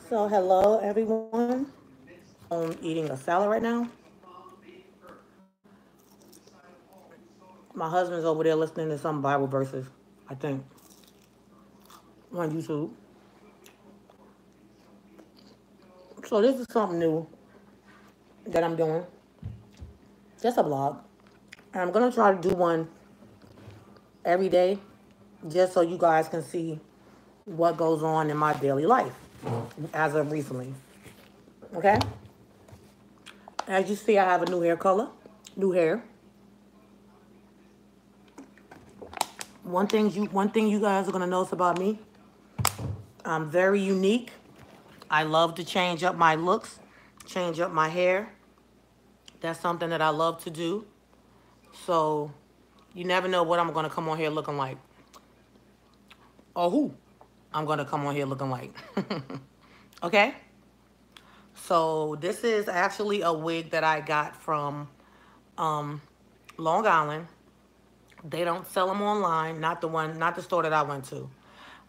So, hello everyone. Eating a salad right now. My husband's over there listening to some Bible verses, I think, on YouTube. So, this is something new that I'm doing. Just a vlog. And I'm going to try to do one every day just so you guys can see what goes on in my daily life as of recently. Okay? As you see, I have a new hair color, new hair. One thing you guys are gonna notice about me, I'm very unique. I love to change up my looks, change up my hair. That's something that I love to do. So you never know what I'm gonna come on here looking like, or who I'm gonna come on here looking like. Okay? So this is actually a wig that I got from um, Long Island. They don't sell them online. Not the store that I went to.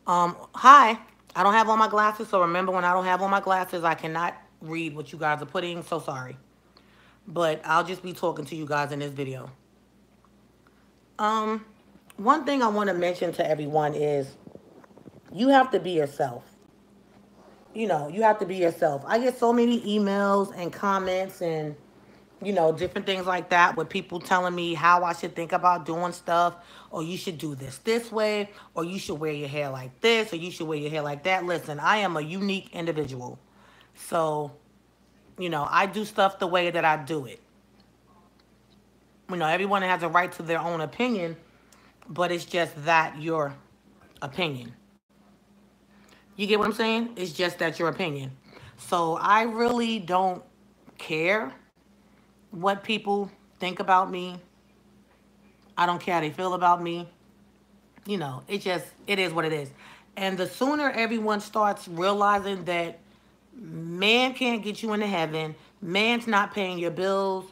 Hi. I don't have on my glasses, so remember when I don't have on my glasses, I cannot read what you guys are putting. So sorry. But I'll just be talking to you guys in this video. Um, One thing I want to mention to everyone is you have to be yourself. You have to be yourself. I get so many emails and comments and different things like that with people telling me how I should think about doing stuff, or you should do this way, or you should wear your hair like this, or you should wear your hair like that. Listen, I am a unique individual. So, I do stuff the way that I do it. Everyone has a right to their own opinion, but it's just that your opinion. You get what I'm saying? It's just that your opinion. So I really don't care what people think about me. I don't care how they feel about me. It is what it is. And the sooner everyone starts realizing that man can't get you into heaven, man's not paying your bills,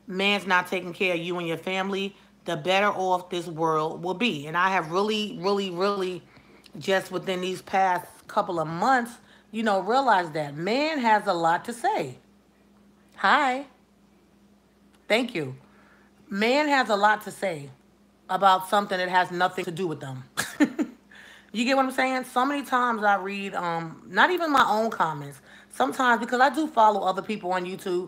man's not taking care of you and your family, the better off this world will be. And I have really, really, really, just within these past couple of months, realized that man has a lot to say. Hi. Thank you. Man has a lot to say about something that has nothing to do with them. You get what I'm saying? So many times I read, not even my own comments. Sometimes because I do follow other people on YouTube,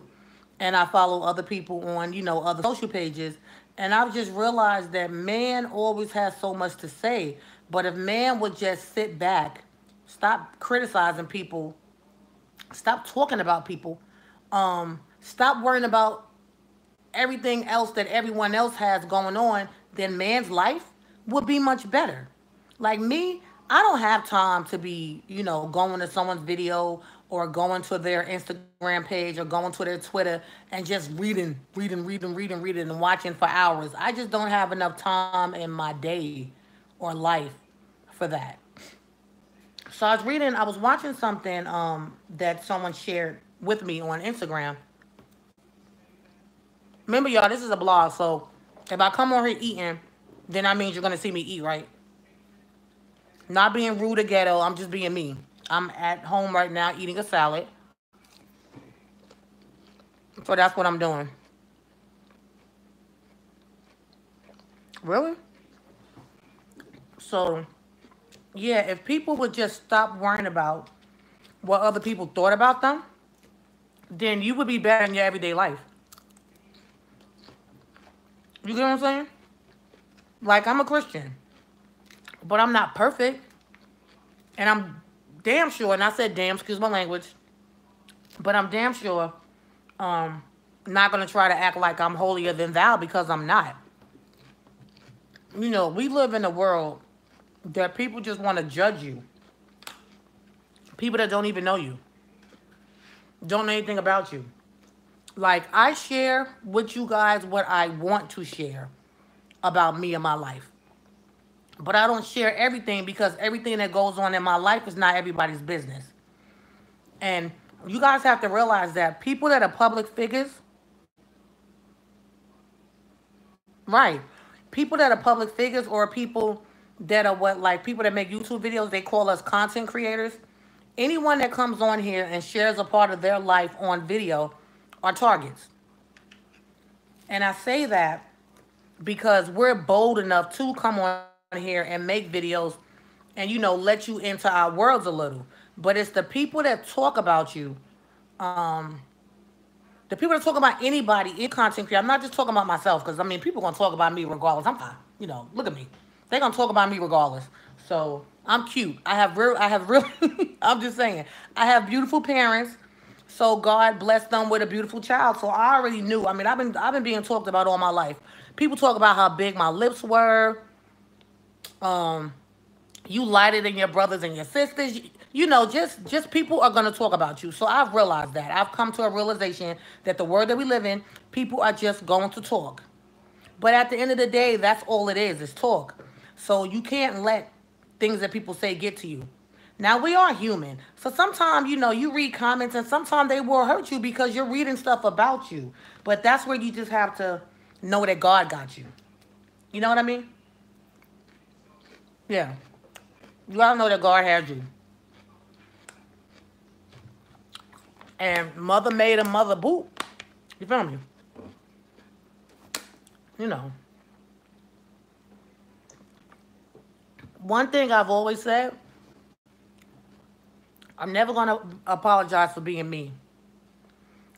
and I follow other people on, other social pages, and I've just realized that man always has so much to say. But if man would just sit back, stop criticizing people, stop talking about people, stop worrying about everything else that everyone else has going on, then man's life would be much better. Like me, I don't have time to be, going to someone's video or going to their Instagram page or going to their Twitter and just reading, and watching for hours. I just don't have enough time in my day or life for that. So I was watching something that someone shared with me on Instagram. Remember, y'all, this is a blog, so if I come on here eating, then that means you're gonna see me eat, right? Not being rude or ghetto, I'm just being me. I'm at home right now eating a salad, so that's what I'm doing. Really? So, yeah, if people would just stop worrying about what other people thought about them, then you would be better in your everyday life. You get what I'm saying? Like, I'm a Christian, but I'm not perfect. And I'm damn sure, and I said damn, excuse my language, but I'm damn sure not going to try to act like I'm holier than thou because I'm not. We live in a world that people just want to judge you. People that don't even know you, don't know anything about you. Like, I share with you guys what I want to share about me and my life. But I don't share everything because everything that goes on in my life is not everybody's business. And you guys have to realize that people that are public figures, right? People that are public figures or people that are what, like people that make YouTube videos, they call us content creators. Anyone that comes on here and shares a part of their life on video are targets. And I say that because we're bold enough to come on here and make videos and, let you into our worlds a little. But it's the people that talk about you, um, the people that talk about anybody in content creator. I'm not just talking about myself because, I mean, people going to talk about me regardless. I'm fine. Look at me. They're going to talk about me regardless. So I'm cute. Really, I'm just saying, I have beautiful parents. So God blessed them with a beautiful child. So I already knew. I mean, I've been being talked about all my life. People talk about how big my lips were. Um, you lighter than your brothers and your sisters. Just people are gonna talk about you. So I've realized that. I've come to a realization that the world that we live in, people are just going to talk. But at the end of the day, that's all it is talk. So you can't let things that people say get to you. Now we are human. So sometimes, you read comments and sometimes they will hurt you because you're reading stuff about you. But that's where you just have to know that God got you. You know what I mean? Yeah. You gotta know that God has you. And mother made a mother boot. You feel me? You know. One thing I've always said, I'm never gonna apologize for being me.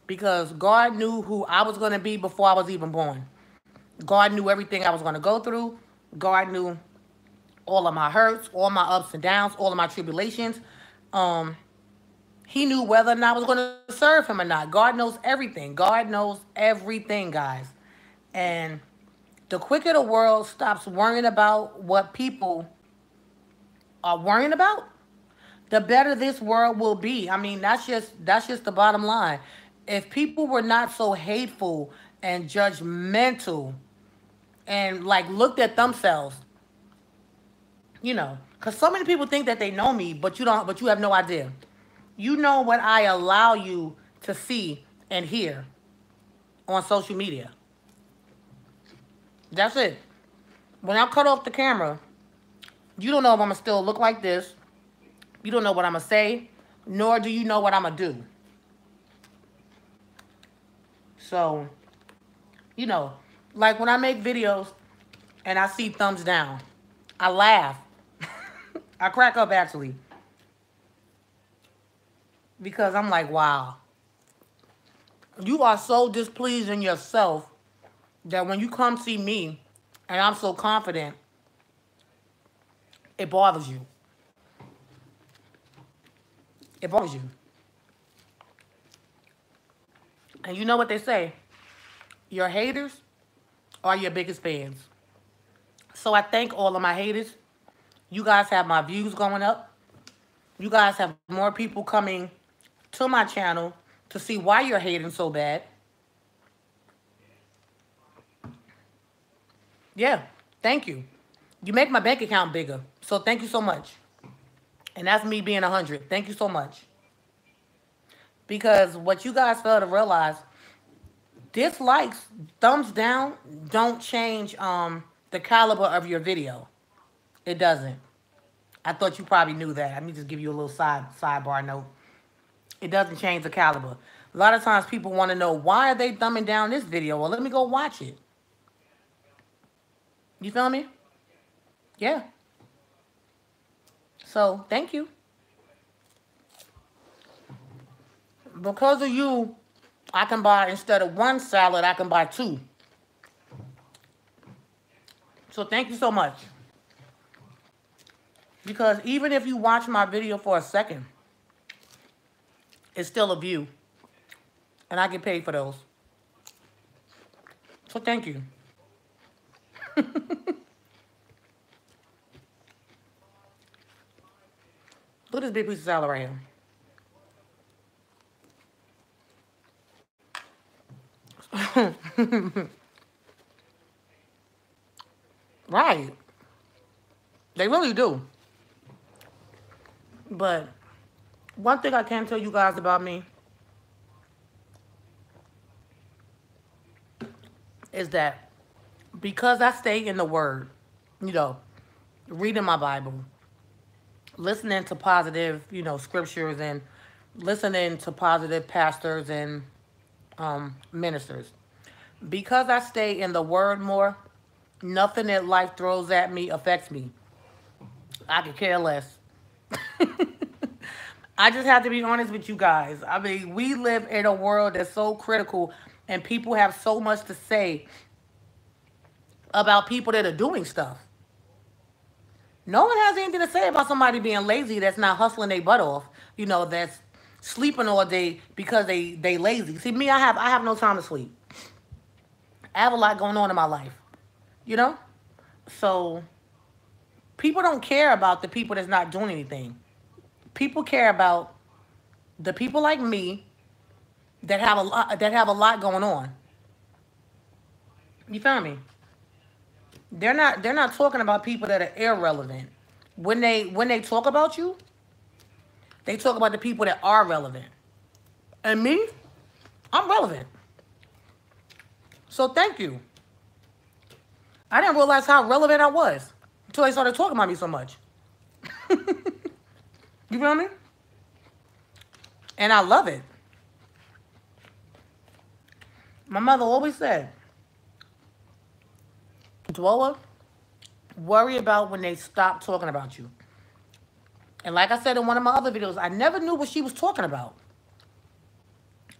Because God knew who I was gonna be before I was even born. God knew everything I was gonna go through. God knew all of my hurts, all my ups and downs, all of my tribulations. Um, he knew whether or not I was going to serve him or not. God knows everything. God knows everything, guys. And the quicker the world stops worrying about what people are worrying about, the better this world will be. I mean, that's just the bottom line. If people were not so hateful and judgmental and like looked at themselves, because so many people think that they know me, but you don't. But you have no idea. You know what I allow you to see and hear on social media. That's it. When I cut off the camera, you don't know if I'm gonna still look like this. You don't know what I'm gonna say, nor do you know what I'm gonna do. So, you know, like when I make videos and I see thumbs down, I laugh. I crack up actually because I'm like, wow, you are so displeased in yourself that when you come see me and I'm so confident, it bothers you. It bothers you. And you know what they say? Your haters are your biggest fans. So I thank all of my haters. You guys have my views going up. You guys have more people coming to my channel to see why you're hating so bad. Yeah, thank you. You make my bank account bigger. So thank you so much. And that's me being 100. Thank you so much. Because what you guys fail to realize, dislikes, thumbs down, don't change the caliber of your video. It doesn't. I thought you probably knew that. Let me just give you a little sidebar note. It doesn't change the caliber. A lot of times people want to know, why are they thumbing down this video? Well, let me go watch it. You feel me? Yeah. So, thank you. Because of you, I can buy, instead of one salad, I can buy two. So, thank you so much. Because even if you watch my video for a second, it's still a view. And I get paid for those. So, thank you. Look at this big piece of salad right here. Right. They really do. But one thing I can tell you guys about me is that because I stay in the Word, you know, reading my Bible, listening to positive, scriptures, and listening to positive pastors and ministers. Because I stay in the word more, nothing that life throws at me affects me. I could care less. I just have to be honest with you guys. I mean, we live in a world that's so critical, and people have so much to say about people that are doing stuff. No one has anything to say about somebody being lazy that's not hustling their butt off, that's sleeping all day because they lazy. See, me, I have no time to sleep. I have a lot going on in my life, you know? So people don't care about the people that's not doing anything. People care about the people like me that have a lot going on. You feel me? They're not talking about people that are irrelevant. When they talk about you, they talk about the people that are relevant. And me, I'm relevant. So thank you. I didn't realize how relevant I was until they started talking about me so much. You feel me? And I love it. My mother always said, Dwoa, worry about when they stop talking about you. And like I said in one of my other videos, I never knew what she was talking about.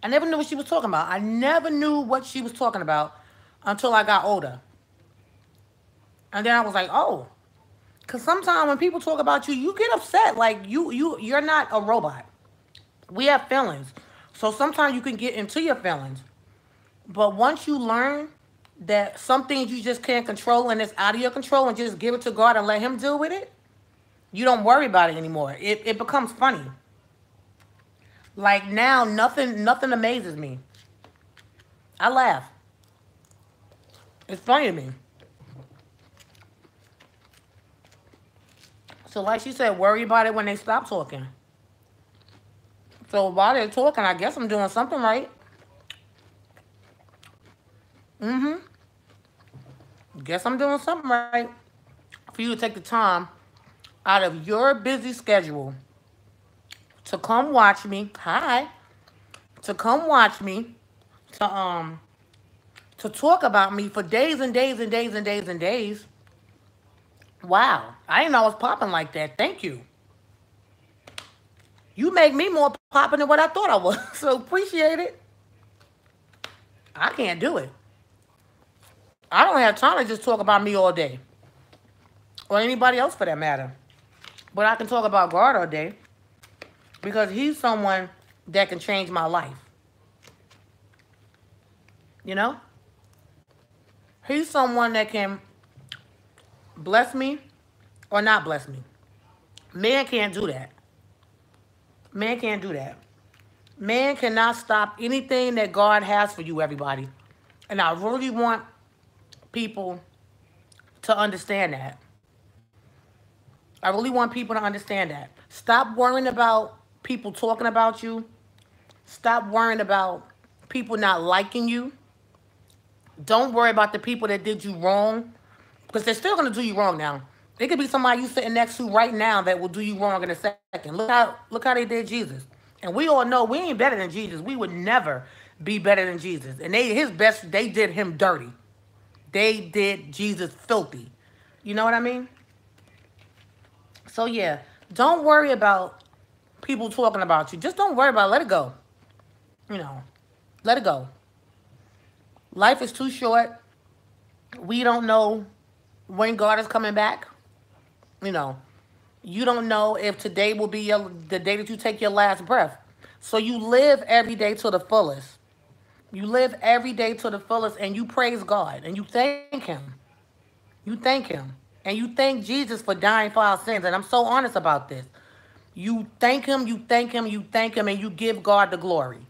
I never knew what she was talking about. I never knew what she was talking about until I got older. And then I was like, oh. Because sometimes when people talk about you, you get upset. Like, you're not a robot. We have feelings. So sometimes you can get into your feelings. But once you learn that some things you just can't control and it's out of your control and just give it to God and let him deal with it, you don't worry about it anymore. It becomes funny. Like now, nothing amazes me. I laugh. It's funny to me. So like she said, worry about it when they stop talking. So while they're talking, I guess I'm doing something right. Guess I'm doing something right for you to take the time out of your busy schedule to come watch me. Hi. To come watch me. To talk about me for days and days and days and days and days. Wow. I didn't know I was popping like that. Thank you. You make me more popping than what I thought I was. So appreciate it. I can't do it. I don't have time to just talk about me all day. Or anybody else for that matter. But I can talk about God all day. Because he's someone that can change my life. You know? He's someone that can bless me or not bless me. Man can't do that. Man can't do that. Man cannot stop anything that God has for you, everybody. And I really want people to understand that. I really want people to understand that. Stop worrying about people talking about you. Stop worrying about people not liking you. Don't worry about the people that did you wrong. Because they're still going to do you wrong now. It could be somebody you sitting next to right now that will do you wrong in a second. Look how they did Jesus. And we all know we ain't better than Jesus. We would never be better than Jesus. And they did him dirty. They did Jesus filthy. You know what I mean? So yeah, don't worry about people talking about you. Just don't worry about it. Let it go. Let it go. Life is too short. We don't know when God is coming back. You don't know if today will be the day that you take your last breath. So you live every day to the fullest. You live every day to the fullest and you praise God and you thank him. You thank him. And you thank Jesus for dying for our sins. And I'm so honest about this. You thank him, you thank him, you thank him, and you give God the glory.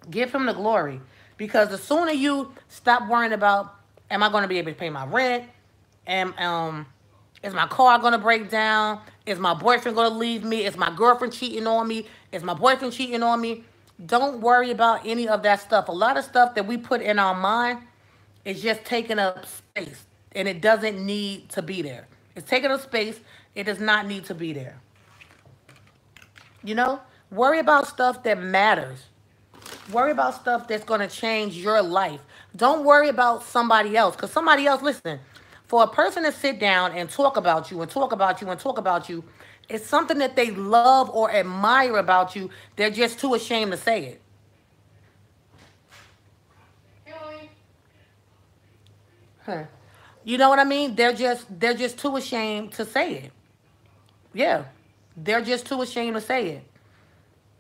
Give him the glory. Because the sooner you stop worrying about, am I going to be able to pay my rent? Is my car going to break down? Is my boyfriend going to leave me? Is my girlfriend cheating on me? Is my boyfriend cheating on me? Don't worry about any of that stuff. A lot of stuff that we put in our mind is just taking up space. And it doesn't need to be there. It's taking up space It does not need to be there. You know? Worry about stuff that matters. Worry about stuff that's going to change your life. Don't worry about somebody else. Because somebody else, listen, for a person to sit down and talk about you and talk about you and talk about you, it's something that they love or admire about you. They're just too ashamed to say it. Huh. You know what I mean? They're just too ashamed to say it. Yeah. They're just too ashamed to say it.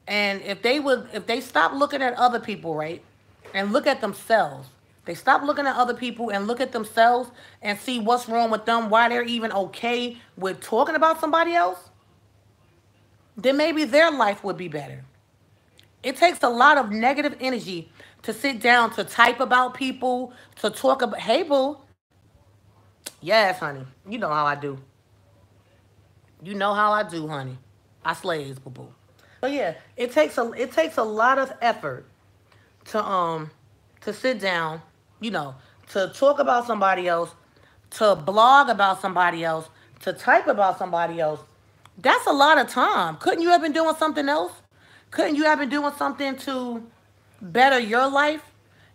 And if they stop looking at other people, right, and look at themselves, they stop looking at other people and look at themselves and see what's wrong with them, why they're even okay with talking about somebody else, then maybe their life would be better. It takes a lot of negative energy to sit down to type about people, to talk about, hey, boo. Yes, honey. You know how I do. You know how I do, honey. I slays, boo boo. But yeah, it takes a lot of effort to sit down, you know, to talk about somebody else, to blog about somebody else, to type about somebody else. That's a lot of time. Couldn't you have been doing something else? Couldn't you have been doing something to better your life?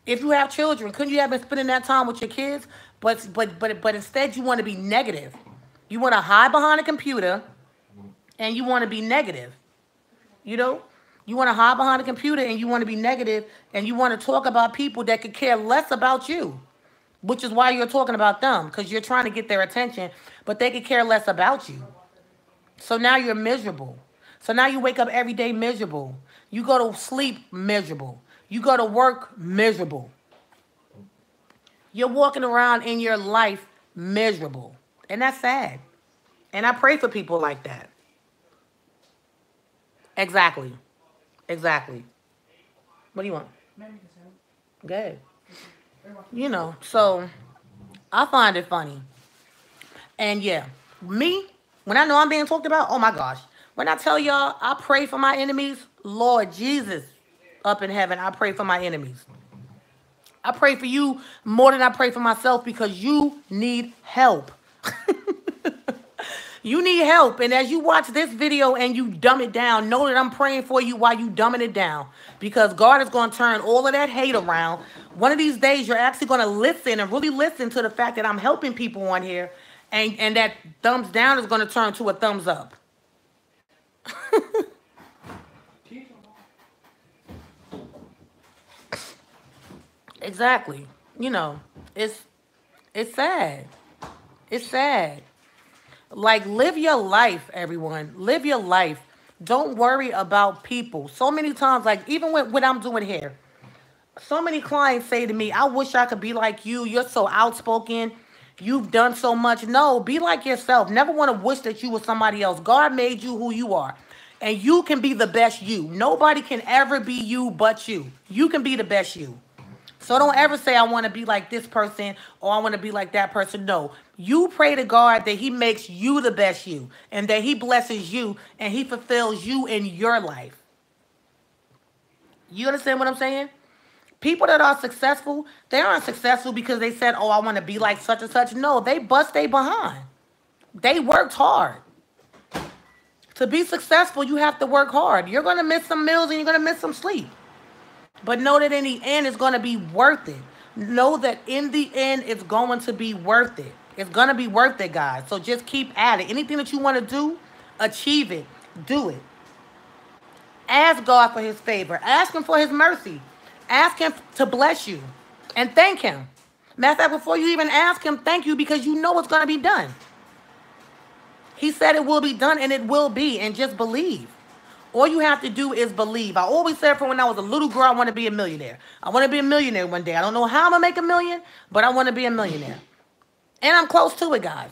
If you have children, couldn't you have been spending that time with your kids? But instead you want to be negative. You want to hide behind a computer and you want to be negative. You know? You want to hide behind a computer and you want to be negative and you want to talk about people that could care less about you, which is why you're talking about them, because you're trying to get their attention, but they could care less about you. So now you're miserable. So now you wake up every day miserable. You go to sleep miserable. You go to work miserable. You're walking around in your life miserable. And that's sad. And I pray for people like that. Exactly. Exactly. What do you want? Good. You know, so I find it funny. And yeah, me, when I know I'm being talked about, oh my gosh. When I tell y'all I pray for my enemies, Lord Jesus, up in heaven, I pray for my enemies. I pray for you more than I pray for myself because you need help. You need help. And as you watch this video and you dumb it down, know that I'm praying for you while you dumbing it down. Because God is going to turn all of that hate around. One of these days, you're actually going to listen and really listen to the fact that I'm helping people on here. And that thumbs down is going to turn to a thumbs up. Exactly. You know, it's sad. It's sad. Like, live your life, everyone. Live your life. Don't worry about people. So many times, like, even with what I'm doing here, so many clients say to me, I wish I could be like you. You're so outspoken. You've done so much. No, be like yourself. Never want to wish that you were somebody else. God made you who you are. And you can be the best you. Nobody can ever be you but you. You can be the best you. So don't ever say, I want to be like this person or I want to be like that person. No, you pray to God that he makes you the best you and that he blesses you and he fulfills you in your life. You understand what I'm saying? People that are successful, they aren't successful because they said, oh, I want to be like such and such. No, they bust they behind. They worked hard. To be successful, you have to work hard. You're going to miss some meals and you're going to miss some sleep. But know that in the end, it's going to be worth it. Know that in the end, it's going to be worth it. It's going to be worth it, guys. So just keep at it. Anything that you want to do, achieve it. Do it. Ask God for his favor. Ask him for his mercy. Ask him to bless you. And thank him. Matter of fact, before you even ask him, thank you because you know it's going to be done. He said it will be done and it will be. And just believe. All you have to do is believe. I always said from when I was a little girl, I want to be a millionaire. I want to be a millionaire one day. I don't know how I'm going to make a million, but I want to be a millionaire. And I'm close to it, guys.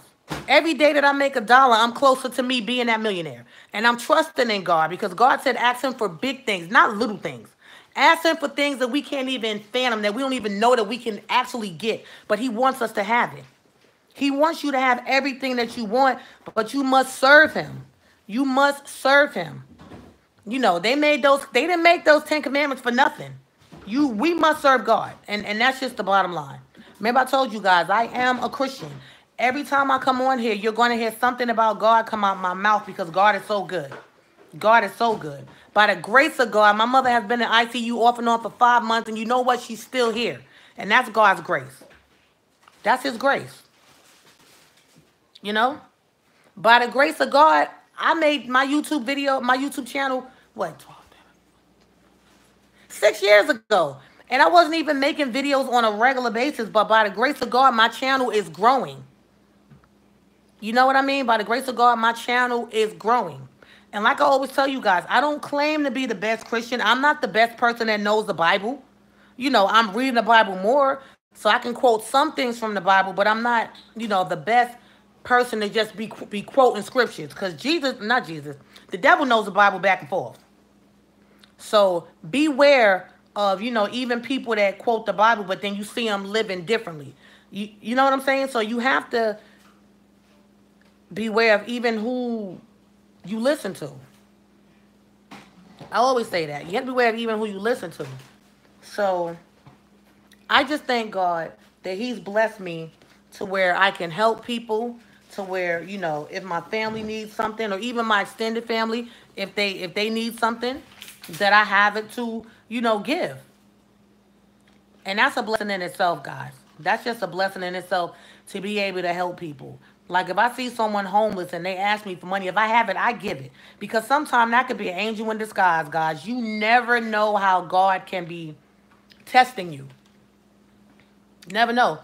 Every day that I make $1, I'm closer to me being that millionaire. And I'm trusting in God because God said ask him for big things, not little things. Ask him for things that we can't even fathom, that we don't even know that we can actually get. But he wants us to have it. He wants you to have everything that you want, but you must serve him. You must serve him. You know, they didn't make those 10 commandments for nothing. We must serve God. And that's just the bottom line. Remember I told you guys, I am a Christian. Every time I come on here, you're going to hear something about God come out my mouth because God is so good. God is so good. By the grace of God, my mother has been in ICU off and on for 5 months, and you know what? She's still here. And that's God's grace. That's his grace. You know? By the grace of God, I made my YouTube video, my YouTube channel, what, 6 years ago. And I wasn't even making videos on a regular basis, but by the grace of God, my channel is growing. You know what I mean? By the grace of God, my channel is growing. And like I always tell you guys, I don't claim to be the best Christian. I'm not the best person that knows the Bible. You know, I'm reading the Bible more, so I can quote some things from the Bible, but I'm not, you know, the best person to just be quoting scriptures. Because the devil knows the Bible back and forth. So beware of, you know, even people that quote the Bible, but then you see them living differently. You know what I'm saying? So you have to beware of even who you listen to. I always say that. You have to beware of even who you listen to. So I just thank God that he's blessed me to where I can help people, to where, you know, if my family needs something, or even my extended family, if they need something, that I have it to, you know, give. And that's a blessing in itself, guys. That's just a blessing in itself to be able to help people. Like if I see someone homeless and they ask me for money, if I have it, I give it. Because sometimes that could be an angel in disguise, guys. You never know how God can be testing you. Never know.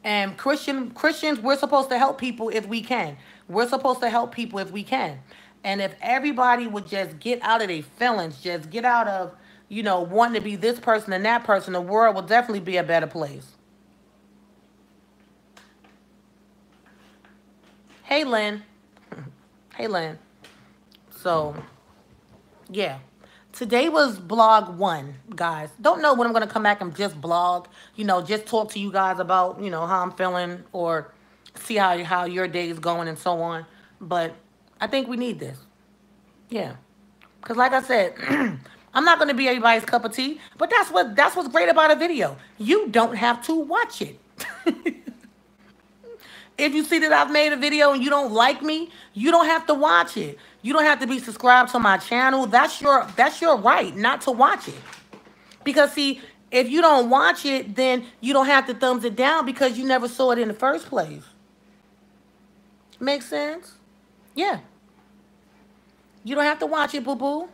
And Christians, we're supposed to help people if we can. We're supposed to help people if we can. And if everybody would just get out of their feelings, just get out of, you know, wanting to be this person and that person, the world will definitely be a better place. Hey, Lynn. Hey, Lynn. So, yeah. Today was blog 1, guys. Don't know when I'm going to come back and just blog. You know, just talk to you guys about, you know, how I'm feeling or see how your day is going and so on. But I think we need this. Yeah. Because like I said, I'm not going to be everybody's cup of tea. But that's what's great about a video. You don't have to watch it. If you see that I've made a video and you don't like me, you don't have to watch it. You don't have to be subscribed to my channel. That's your right not to watch it. Because see, if you don't watch it, then you don't have to thumbs it down because you never saw it in the first place. Make sense? Yeah. You don't have to watch it, boo-boo.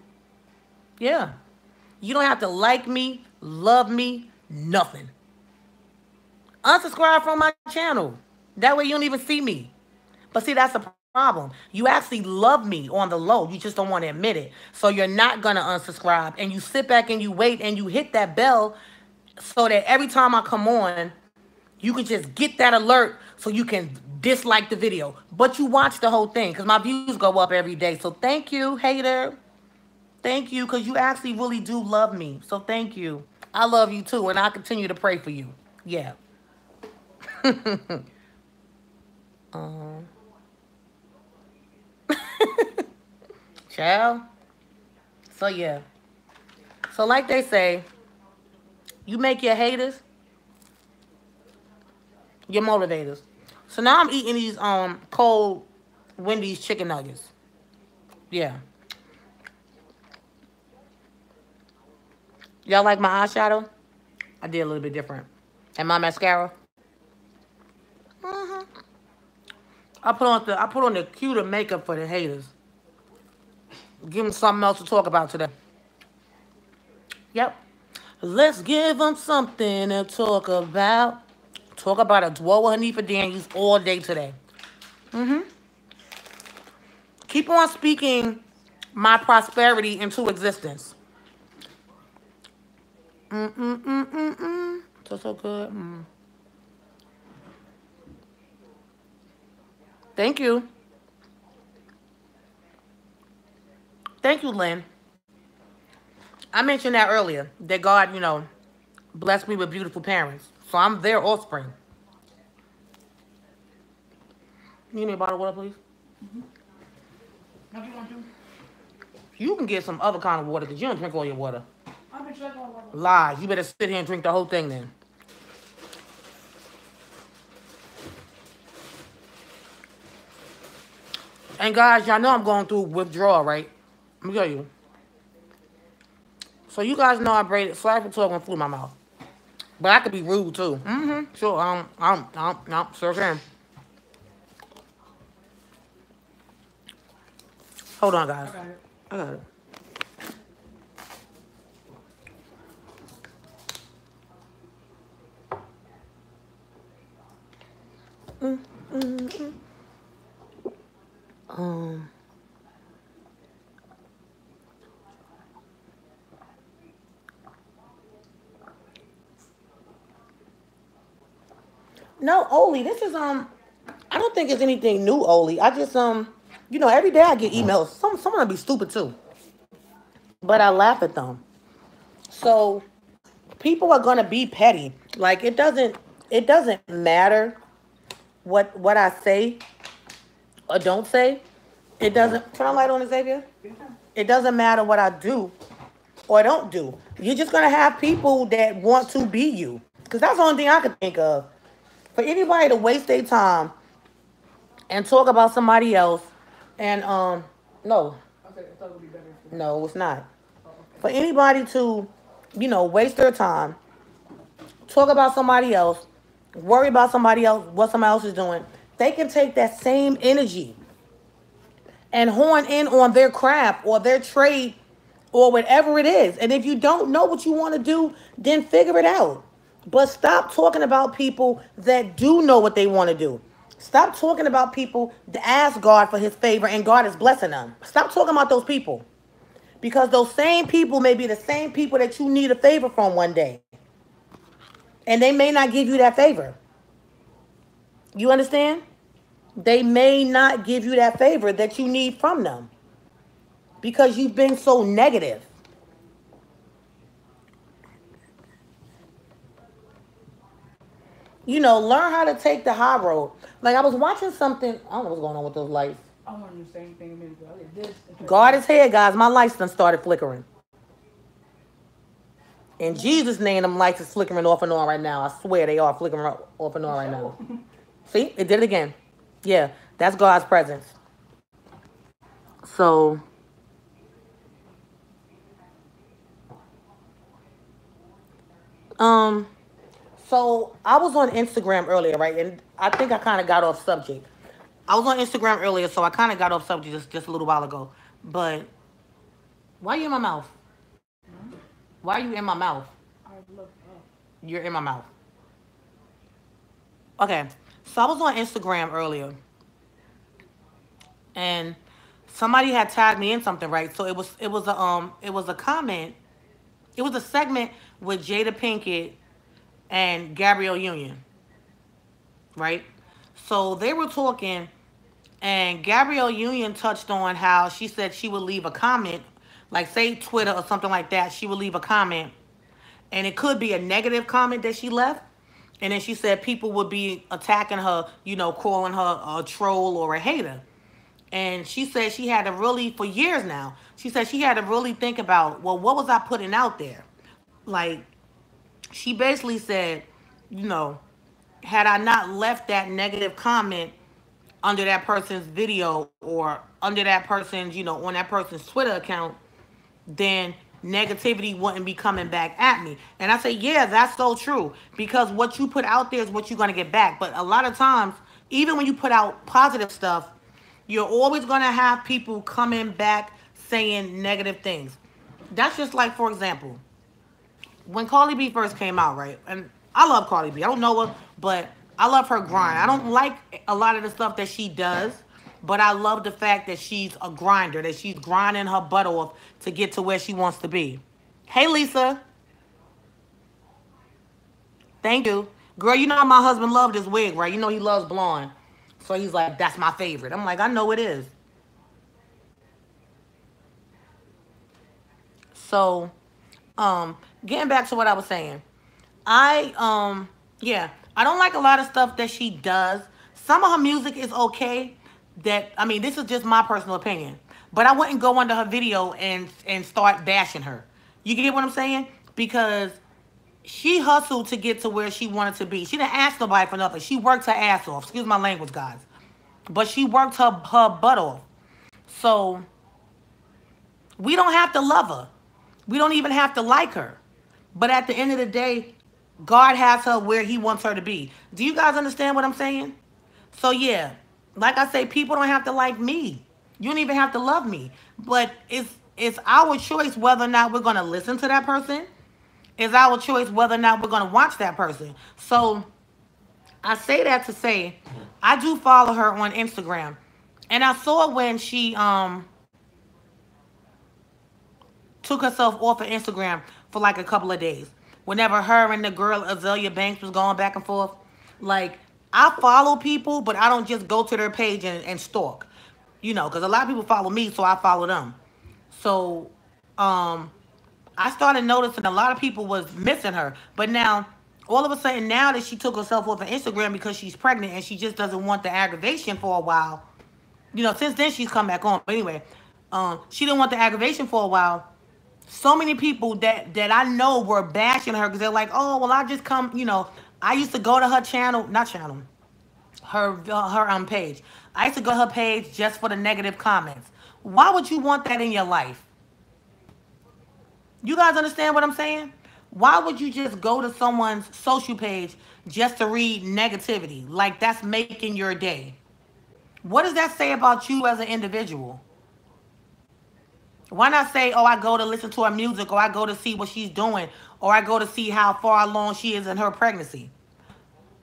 Yeah. You don't have to like me, love me, nothing. Unsubscribe from my channel. That way you don't even see me. But see, that's the problem. You actually love me on the low. You just don't want to admit it. So you're not going to unsubscribe. And you sit back and you wait and you hit that bell so that every time I come on, you can just get that alert so you can dislike the video. But you watch the whole thing because my views go up every day. So thank you, hater. Thank you, because you actually really do love me. So thank you. I love you too, and I continue to pray for you. Yeah. Child. So yeah. So like they say, you make your haters your motivators. So now I'm eating these cold Wendy's chicken nuggets. Yeah. Y'all like my eyeshadow? I did a little bit different. And my mascara. I put on the cuter makeup for the haters. Give them something else to talk about today. Yep. Let's give them something to talk about. Talk about Adwoa Hanifa Daniels all day today. Keep on speaking my prosperity into existence. So good. Thank you. Thank you, Lynn. I mentioned that earlier, that God, you know, blessed me with beautiful parents. So I'm their offspring. You need me a bottle of water, please? What do you want to do? You can get some other kind of water because you don't drink all your water. I've been drinking all water. Lies. You better sit here and drink the whole thing then. And guys, y'all know I'm going through withdrawal, right? Let me tell you. So you guys know I braided. Sorry for talking through my mouth. But I could be rude too. Mm-hmm. Sure. Sure can. Hold on, guys. I got it. Mm, mm, mm. Um. No, Oli, this is I don't think it's anything new, Oli. I just every day I get emails. Some of them be stupid too. But I laugh at them. So people are gonna be petty. Like it doesn't matter what I say or don't say. It doesn't turn a light on, Xavier. It doesn't matter what I do or don't do. You're just gonna have people that want to be you. Because that's the only thing I can think of. For anybody to waste their time and talk about somebody else and no. No, it's not. For anybody to, waste their time, talk about somebody else, worry about somebody else, what somebody else is doing, they can take that same energy and horn in on their craft or their trade or whatever it is. And if you don't know what you want to do, then figure it out. But stop talking about people that do know what they want to do. Stop talking about people that ask God for his favor and God is blessing them. Stop talking about those people. Because those same people may be the same people that you need a favor from one day. And they may not give you that favor. You understand? They may not give you that favor that you need from them. Because you've been so negative. Learn how to take the high road. Like I was watching something. I don't know what's going on with those lights. I want to do the same thing a minute ago. I did this. God is here, guys. My lights done started flickering. In Jesus' name, them lights is flickering off and on right now. I swear they are flickering off and on right now. See? It did it again. Yeah, that's God's presence. So, um, so I was on Instagram earlier, right? And I think I kind of got off subject. I was on Instagram earlier, so I kind of got off subject just a little while ago. But why are you in my mouth? Why are you in my mouth? I looked up. You're in my mouth. Okay. So I was on Instagram earlier, and somebody had tagged me in something, right? So it was a comment. It was a segment with Jada Pinkett and Gabrielle Union, right? So they were talking, and Gabrielle Union touched on how she said she would leave a comment, like say Twitter or something like that. She would leave a comment, and it could be a negative comment that she left. And then she said people would be attacking her, calling her a troll or a hater. And she said she had to really, for years now, she said she had to really think about, well, what was I putting out there? Like, she basically said, you know, had I not left that negative comment under that person's video or under that person's, on that person's Twitter account, then negativity wouldn't be coming back at me. And I say, yeah, that's so true. Because what you put out there is what you're going to get back. But a lot of times, even when you put out positive stuff, you're always going to have people coming back saying negative things. That's just like, for example, when Cardi B first came out, right? And I love Cardi B. I don't know her, but I love her grind. I don't like a lot of the stuff that she does, but I love the fact that she's a grinder, that she's grinding her butt off to get to where she wants to be. Hey, Lisa. Thank you. Girl, you know my husband loved this wig, right? You know he loves blonde. So he's like, that's my favorite. I'm like, I know it is. So, getting back to what I was saying. Yeah, I don't like a lot of stuff that she does. Some of her music is okay. This is just my personal opinion. But I wouldn't go under her video and start bashing her. You get what I'm saying? Because she hustled to get to where she wanted to be. She didn't ask nobody for nothing. She worked her ass off. Excuse my language, guys. but she worked her butt off. So we don't have to love her. We don't even have to like her. But at the end of the day, God has her where he wants her to be. Do you guys understand what I'm saying? So yeah, like I say, people don't have to like me. You don't even have to love me. But it's our choice whether or not we're gonna listen to that person. It's our choice whether or not we're gonna watch that person. So I say that to say I do follow her on Instagram. And I saw when she took herself off of Instagram for like a couple of days. Whenever her and the girl Azalea Banks was going back and forth. Like, I follow people, but I don't just go to their page and stalk. You know, because a lot of people follow me, so I follow them. So, I started noticing a lot of people was missing her. But now, all of a sudden, now that she took herself off of Instagram because she's pregnant and she just doesn't want the aggravation for a while. You know, since then she's come back on. But anyway, she didn't want the aggravation for a while. So many people that I know were bashing her because they're like, oh, well, I just come, you know, I used to go to her channel, not channel, her page. I used to go to her page just for the negative comments. Why would you want that in your life? You guys understand what I'm saying? Why would you just go to someone's social page just to read negativity? Like that's making your day. What does that say about you as an individual? Why not say, oh, I go to listen to her music, or I go to see what she's doing, or I go to see how far along she is in her pregnancy?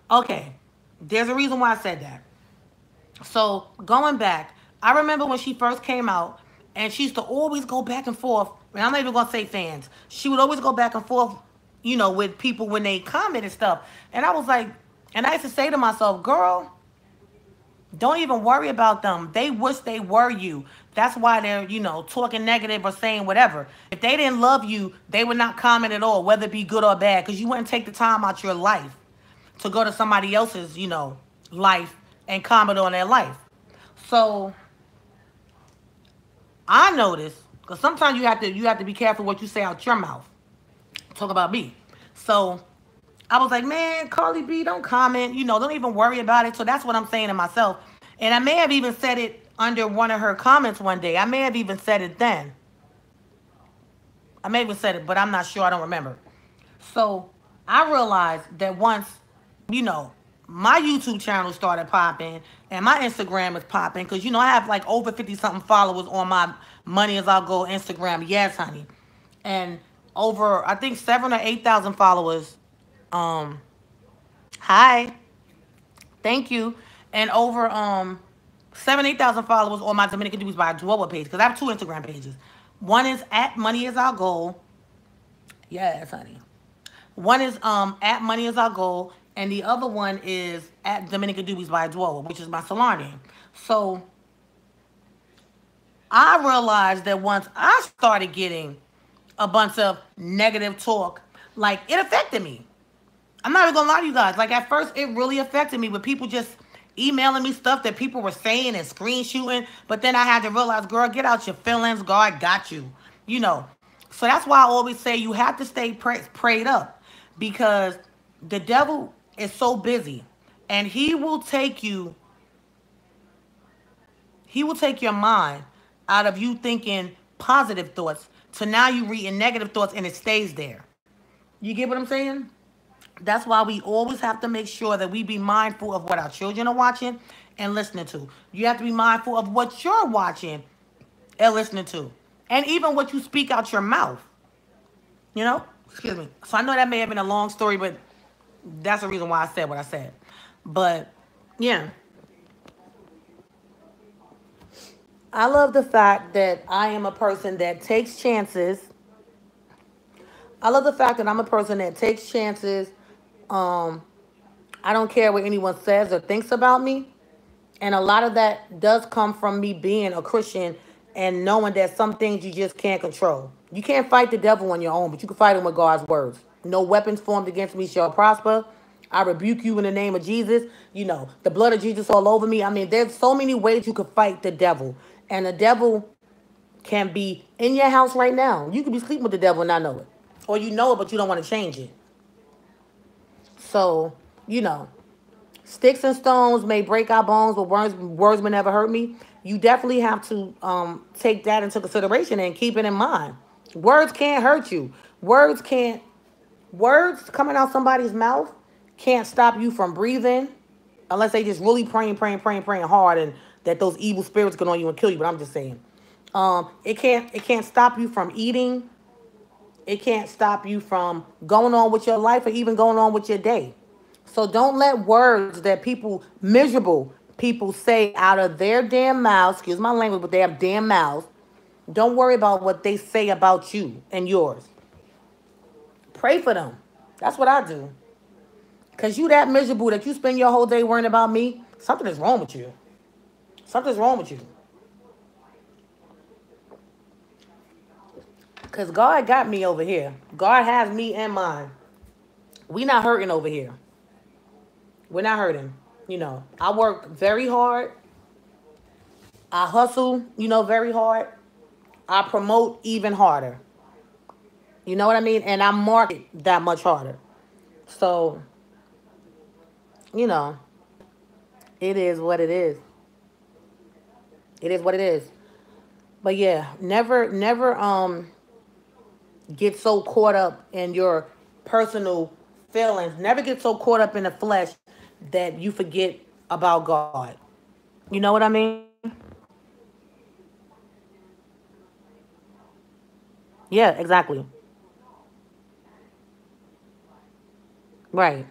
Okay, there's a reason why I said that. So going back, I remember when she first came out, and she used to always go back and forth, and I'm not even going to say fans. She would always go back and forth, you know, with people when they comment and stuff. And I was like, and I used to say to myself, girl, don't even worry about them. They wish they were you. That's why they're, you know, talking negative or saying whatever. If they didn't love you, they would not comment at all, whether it be good or bad, because you wouldn't take the time out your life to go to somebody else's, you know, life and comment on their life. So I noticed, because sometimes you have to be careful what you say out your mouth. Talk about me. So I was like, man, Carly B, don't comment. You know, don't even worry about it. So that's what I'm saying to myself. And I may have even said it under one of her comments one day. I may have even said it then. I may have even said it, but I'm not sure. I don't remember. So I realized that once, you know, my YouTube channel started popping and my Instagram is popping, because, you know, I have like over 50-something followers on my Money As I'll Go Instagram. Yes, honey. And over, I think, 7,000 or 8,000 followers. Hi. Thank you. And over 8,000 followers on my Dominican Doobies by ADWOA page, because I have two Instagram pages. One is at Money Is Our Goal. Yes, honey. One is at Money Is Our Goal, and the other one is at Dominican Doobies by ADWOA, which is my salon name. So I realized that once I started getting a bunch of negative talk, like, it affected me. I'm not even gonna lie to you guys. Like, at first, it really affected me with people just emailing me stuff that people were saying and screenshooting. But then I had to realize, girl, get out your feelings. God got you. You know. So that's why I always say you have to stay prayed up, because the devil is so busy, and he will take your mind out of you thinking positive thoughts to now you reading negative thoughts, and it stays there. You get what I'm saying? That's why we always have to make sure that we be mindful of what our children are watching and listening to. You have to be mindful of what you're watching and listening to. And even what you speak out your mouth. You know? Excuse me. So I know that may have been a long story, but that's the reason why I said what I said. But, yeah. I love the fact that I am a person that takes chances. I love the fact that I'm a person that takes chances. I don't care what anyone says or thinks about me. And a lot of that does come from me being a Christian and knowing that some things you just can't control. You can't fight the devil on your own, but you can fight him with God's words. No weapons formed against me shall prosper. I rebuke you in the name of Jesus. You know, the blood of Jesus all over me. I mean, there's so many ways you could fight the devil. And the devil can be in your house right now. You could be sleeping with the devil and not know it. Or you know it, but you don't want to change it. So, you know, Sticks and stones may break our bones, but words may never hurt me. You definitely have to take that into consideration and keep it in mind. Words can't hurt you. Words can't. Words coming out somebody's mouth can't stop you from breathing, unless they just really praying hard, and that those evil spirits get on you and kill you. But I'm just saying, it can't stop you from eating. It can't stop you from going on with your life or even going on with your day. So don't let words that people, miserable people, say out of their damn mouths, excuse my language, but they have damn mouths. Don't worry about what they say about you and yours. Pray for them. That's what I do. Because you that miserable that you spend your whole day worrying about me, something is wrong with you. Something's wrong with you. Because God got me over here. God has me in mind. We not hurting over here. We're not hurting. I work very hard. I hustle, very hard. I promote even harder. You know what I mean? And I market that much harder. So, it is what it is. It is what it is. But yeah, never get so caught up in your personal feelings. Never get so caught up in the flesh that you forget about God. You know what I mean? Yeah, exactly. Right.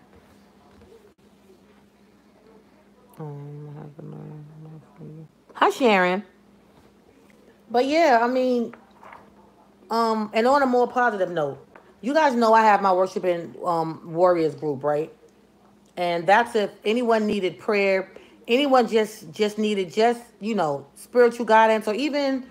Hi, Sharon. But yeah, I mean, and on a more positive note, you guys know I have my worshiping warriors group, right? And that's if anyone needed prayer, anyone just needed spiritual guidance, or even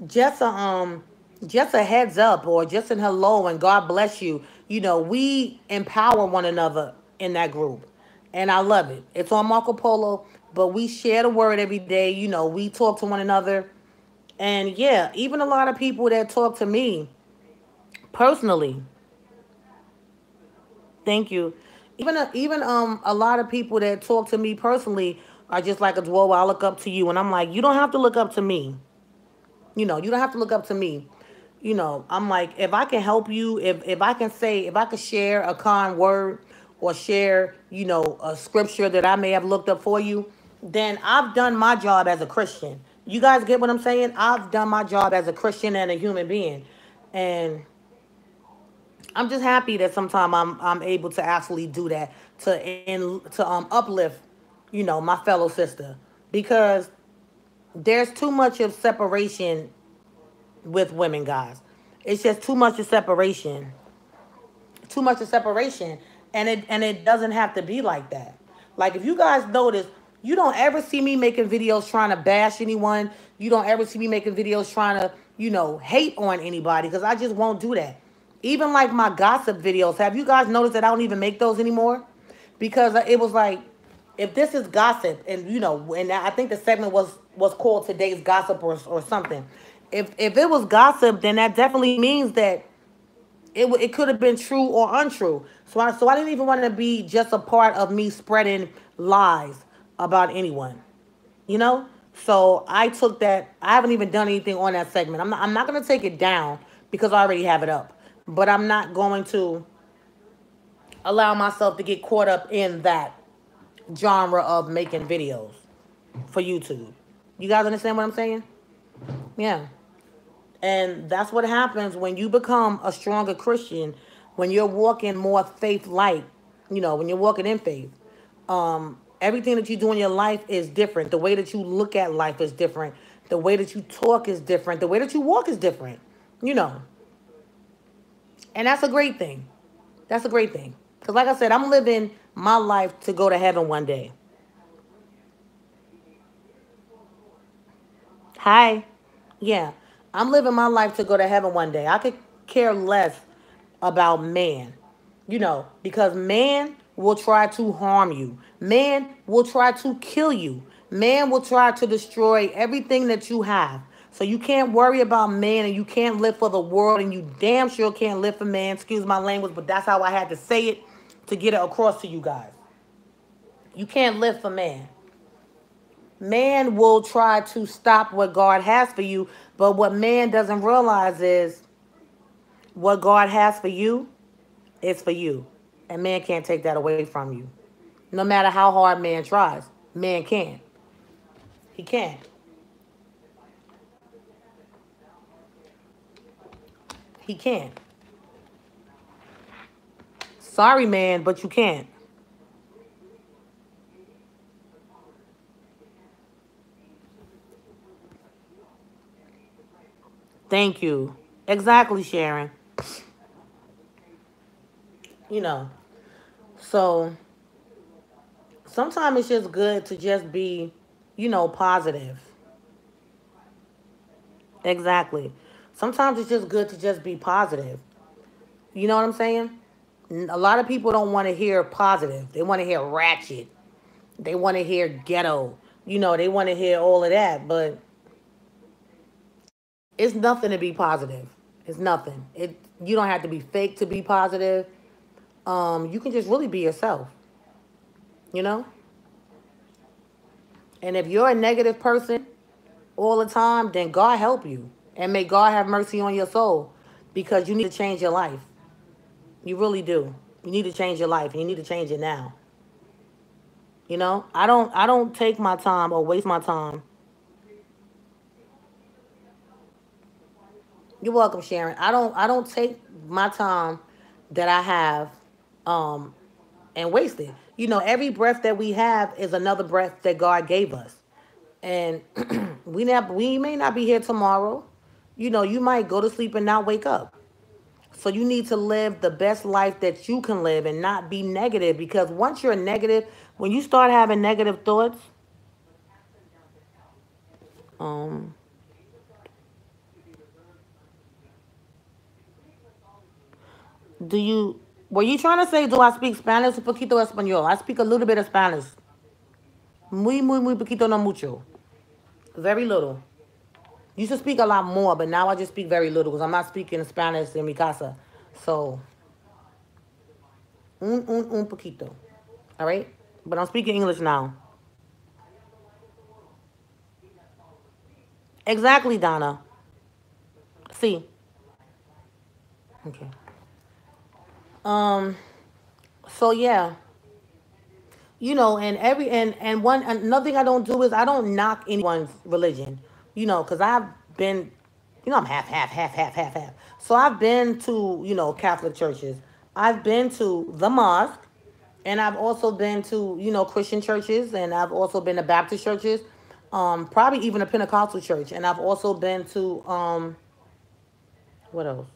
just a just a heads up, or just an hello and God bless you. We empower one another in that group. And I love it. It's on Marco Polo, but we share the word every day. We talk to one another. And yeah, even a lot of people that talk to me personally, thank you. Even a lot of people that talk to me personally are just like, Adwoa, I look up to you. And I'm like, you don't have to look up to me. You don't have to look up to me. I'm like, if I can help you, if I could share a kind word, or share, a scripture that I may have looked up for you, then I've done my job as a Christian. You guys get what I'm saying? I've done my job as a Christian and a human being. And I'm just happy that sometimes I'm able to actually do that to uplift, my fellow sister, because there's too much of separation with women, guys. It's just too much of separation. Too much of separation. And it doesn't have to be like that. Like, if you guys notice, you don't ever see me making videos trying to bash anyone. You don't ever see me making videos trying to, hate on anybody, because I just won't do that. Even like my gossip videos, have you guys noticed that I don't even make those anymore? Because it was like, if this is gossip, and and I think the segment was called Today's Gossip, or something. If it was gossip, then that definitely means that it could have been true or untrue. So I didn't even want to be just a part of me spreading lies about anyone. You know? So I took that. I haven't even done anything on that segment. I'm not going to take it down because I already have it up. But I'm not going to allow myself to get caught up in that genre of making videos for YouTube. You guys understand what I'm saying? Yeah. And that's what happens when you become a stronger Christian, when you're walking more faith-like, when you're walking in faith. Everything that you do in your life is different. The way that you look at life is different. The way that you talk is different. The way that you walk is different, you know. And that's a great thing. That's a great thing. Because like I said, I'm living my life to go to heaven one day. Hi. Yeah. I'm living my life to go to heaven one day. I could care less about man, because man will try to harm you. Man will try to kill you. Man will try to destroy everything that you have. So you can't worry about man, and you can't live for the world, and you damn sure can't live for man. Excuse my language, but that's how I had to say it to get it across to you guys. You can't live for man. Man will try to stop what God has for you, but what man doesn't realize is what God has for you is for you. And man can't take that away from you. No matter how hard man tries, man can't. He can't. He can't. Sorry, man, but you can't. Thank you. Exactly, Sharon. You know, so sometimes it's just good to just be, positive. Exactly. Sometimes it's just good to just be positive. You know what I'm saying? A lot of people don't want to hear positive. They want to hear ratchet. They want to hear ghetto. They want to hear all of that, but it's nothing to be positive. It's nothing. You don't have to be fake to be positive. You can just really be yourself, you know? And if you're a negative person all the time, then God help you. And may God have mercy on your soul because you need to change your life. You really do. You need to change your life and you need to change it now. I don't take my time or waste my time. You're welcome, Sharon. I don't take my time that I have um and waste it. Every breath that we have is another breath that God gave us. And we may not be here tomorrow. You might go to sleep and not wake up. So you need to live the best life that you can live and not be negative because once you're negative, when you start having negative thoughts, um do you were you trying to say do I speak Spanish or poquito español? I speak a little bit of Spanish. Muy poquito, no mucho. Very little. Used to speak a lot more, but now I just speak very little because I'm not speaking Spanish in mi casa. So, un poquito. All right? But I'm speaking English now. Exactly, Donna. See. Okay. Um. So yeah, and one another thing I don't do is I don't knock anyone's religion. Because I've been, I'm half. So I've been to Catholic churches. I've been to the mosque, and I've also been to Christian churches, and I've also been to Baptist churches, probably even a Pentecostal church, and I've also been to what else?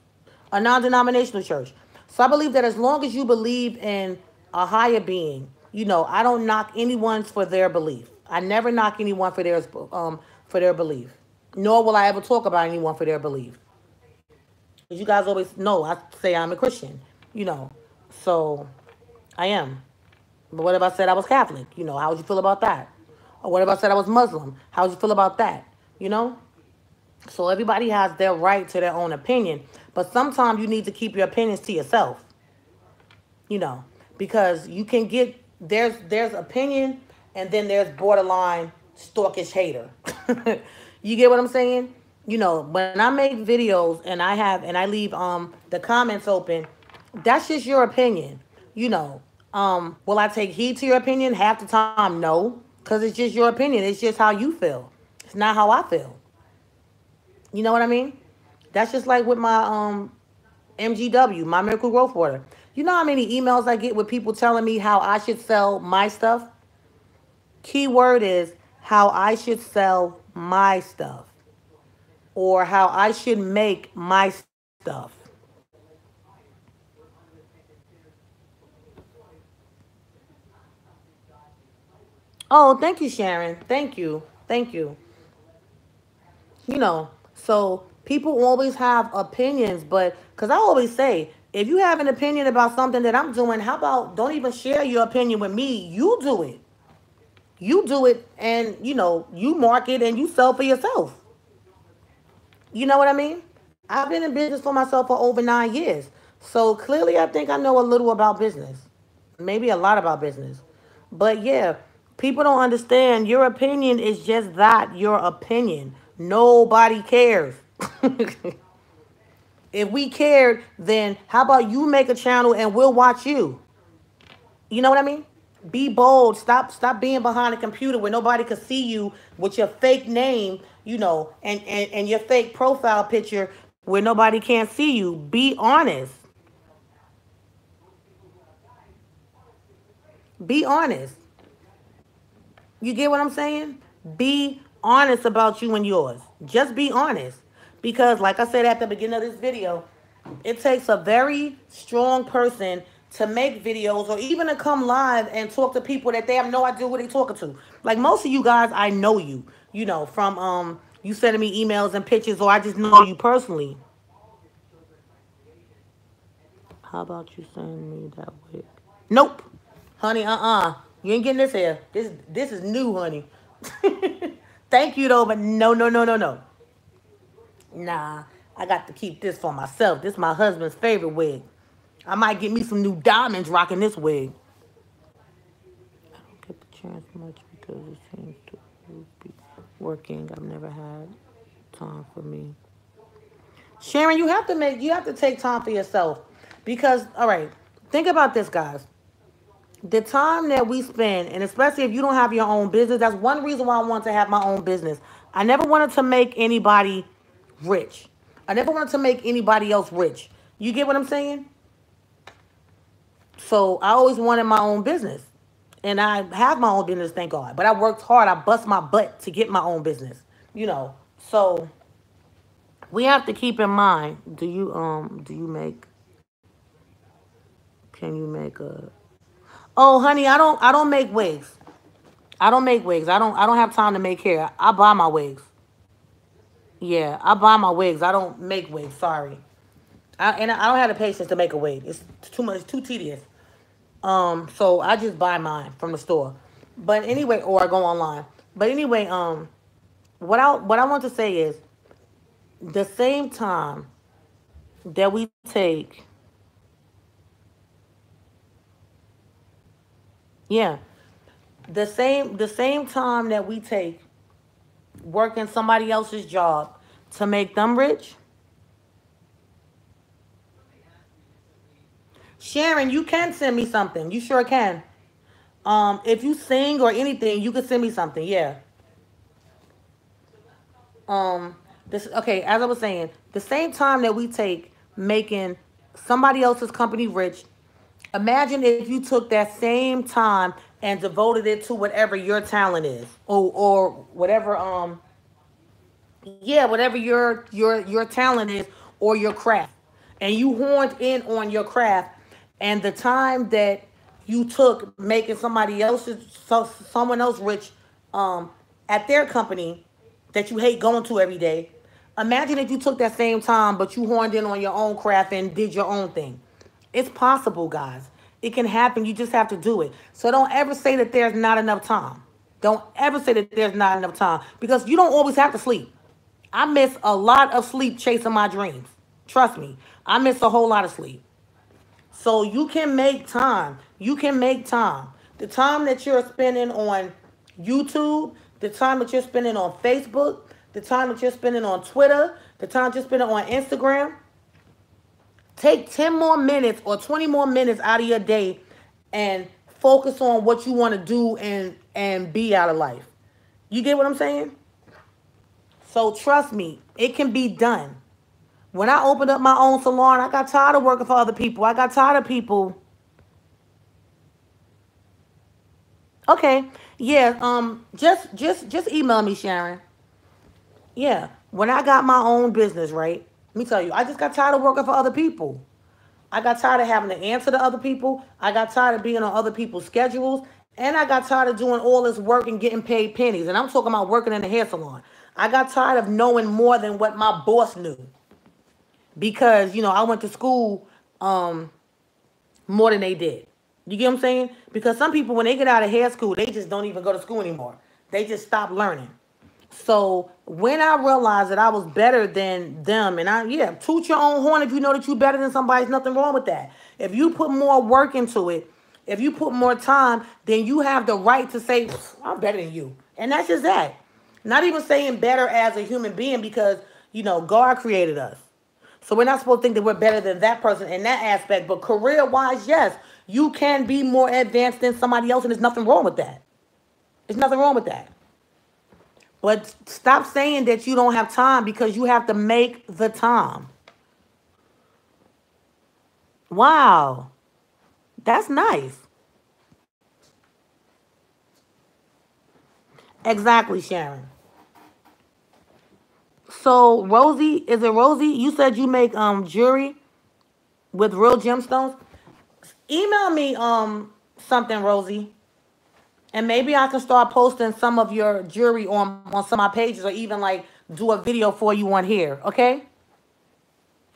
A non-denominational church. So I believe that as long as you believe in a higher being, I don't knock anyone for their belief. I never knock anyone for their belief. Nor will I ever talk about anyone for their belief. Because you guys always know I say I'm a Christian, you know. So I am. But what if I said I was Catholic? How would you feel about that? Or what if I said I was Muslim? How would you feel about that? You know? So everybody has their right to their own opinion. But sometimes you need to keep your opinions to yourself. You know, because you can get there's opinion and then there's borderline stalkish hater. You get what I'm saying? When I make videos and I leave the comments open, that's just your opinion. Will I take heed to your opinion? Half the time, no. Because it's just your opinion. It's just how you feel. It's not how I feel. You know what I mean? That's just like with my MGW, my Miracle Growth Water. You know how many emails I get with people telling me how I should sell my stuff? Key word is how I should sell my stuff or how I should make my stuff. Oh, thank you, Sharon. Thank you. Thank you. So people always have opinions, but because I always say, if you have an opinion about something that I'm doing, how about don't even share your opinion with me? You do it. You do it and, you market and you sell for yourself. You know what I mean? I've been in business for myself for over 9 years. So clearly I think I know a little about business. Maybe a lot about business. But yeah, people don't understand. Your opinion is just that, your opinion. Nobody cares. If we cared, then how about you make a channel and we'll watch you? You know what I mean? Be bold. Stop being behind a computer where nobody can see you with your fake name, and your fake profile picture where nobody can see you. Be honest. Be honest. You get what I'm saying? Be honest about you and yours. Just be honest. Because, like I said at the beginning of this video, it takes a very strong person to make videos or even to come live and talk to people that they have no idea who they're talking to. Like most of you guys, I know you, from you sending me emails and pictures, or I just know you personally. How about you send me that wig? Nope. Honey, You ain't getting this here. This is new, honey. Thank you though, but no, no, no, no, no. Nah, I got to keep this for myself. This is my husband's favorite wig. I might get me some new diamonds rocking this wig. I don't get the chance much because it seems to be working. I've never had time for me. Sharon, you have to take time for yourself. Because, all right, think about this, guys. The time that we spend, and especially if you don't have your own business, that's one reason why I want to have my own business. I never wanted to make anybody rich. I never wanted to make anybody else rich. You get what I'm saying? So I always wanted my own business. And I have my own business, thank God. But I worked hard. I bust my butt to get my own business. So we have to keep in mind, can you make a... Oh, honey, I don't make wigs. I don't make wigs. I don't have time to make hair. I buy my wigs. Yeah, I buy my wigs. I don't make wigs. Sorry. I don't have the patience to make a wig. It's too much, too tedious. So I just buy mine from the store. But anyway, or I go online. But anyway, what I want to say is the same time that we take, yeah, the same time that we take working somebody else's job to make them rich. Sharon, you can send me something. You sure can. If you sing or anything, you can send me something. Yeah. This okay. As I was saying, the same time that we take making somebody else's company rich, imagine if you took that same time and devoted it to whatever your talent is, or whatever yeah, whatever your talent is or your craft, and you horned in on your craft, and the time that you took making someone else rich at their company that you hate going to every day. Imagine if you took that same time, but you horned in on your own craft and did your own thing. It's possible, guys. It can happen. You just have to do it. So don't ever say that there's not enough time. Don't ever say that there's not enough time, because you don't always have to sleep. I miss a lot of sleep chasing my dreams. Trust me, I miss a whole lot of sleep. So you can make time. You can make time. The time that you're spending on YouTube, the time that you're spending on Facebook, the time that you're spending on Twitter, the time that you're spending on Instagram, take 10 more minutes or 20 more minutes out of your day and focus on what you want to do and be out of life. You get what I'm saying? So trust me, it can be done. When I opened up my own salon, I got tired of working for other people. I got tired of people. Okay. Yeah, just email me, Sharon. Yeah. When I got my own business, right? Let me tell you, I just got tired of working for other people. I got tired of having to answer to other people. I got tired of being on other people's schedules. And I got tired of doing all this work and getting paid pennies. And I'm talking about working in a hair salon. I got tired of knowing more than what my boss knew. Because, I went to school more than they did. You get what I'm saying? Because some people, when they get out of hair school, they just don't even go to school anymore. They just stop learning. So when I realized that I was better than them, and toot your own horn if you know that you're better than somebody. There's nothing wrong with that. If you put more work into it, If you put more time, then you have the right to say, I'm better than you. And that's just that. Not even saying better as a human being because, God created us. So we're not supposed to think that we're better than that person in that aspect. But career-wise, yes, you can be more advanced than somebody else, and there's nothing wrong with that. There's nothing wrong with that. But stop saying that you don't have time because you have to make the time. Wow. That's nice. Exactly, Sharon. So, Rosie, is it Rosie? You said you make jewelry with real gemstones. Email me something, Rosie. And maybe I can start posting some of your jewelry on some of my pages or even like do a video for you on here, okay?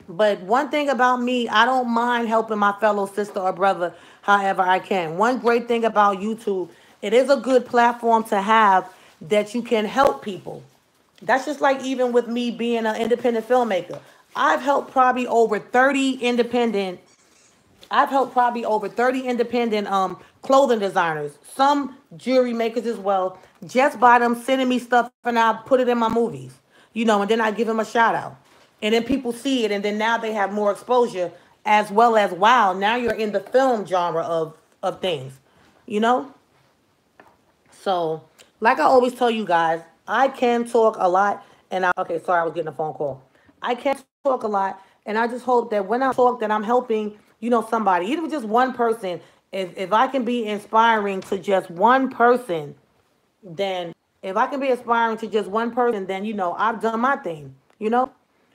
But one thing about me, I don't mind helping my fellow sister or brother however I can. One great thing about YouTube, it is a good platform to have that you can help people. That's just like even with me being an independent filmmaker. I've helped probably over 30 independent clothing designers, some jewelry makers as well, just by them sending me stuff and I put it in my movies, and then I give them a shout out. And then people see it and then now they have more exposure as well as, wow, now you're in the film genre of things, you know? So, like I always tell you guys, I can talk a lot okay, sorry, I was getting a phone call. I can talk a lot and I just hope that when I talk that I'm helping, somebody, even just one person, if I can be inspiring to just one person, then if I can be inspiring to just one person, then I've done my thing,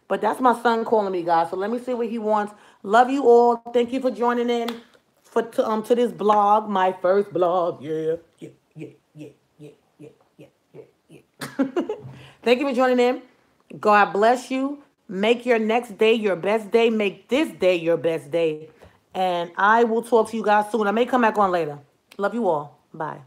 But that's my son calling me, guys. So let me see what he wants. Love you all. Thank you for joining in to this blog, my first blog. Yeah, yeah, yeah, yeah, yeah, yeah, yeah, yeah, yeah. Thank you for joining in. God bless you. Make your next day your best day. Make this day your best day. And I will talk to you guys soon. I may come back on later. Love you all. Bye.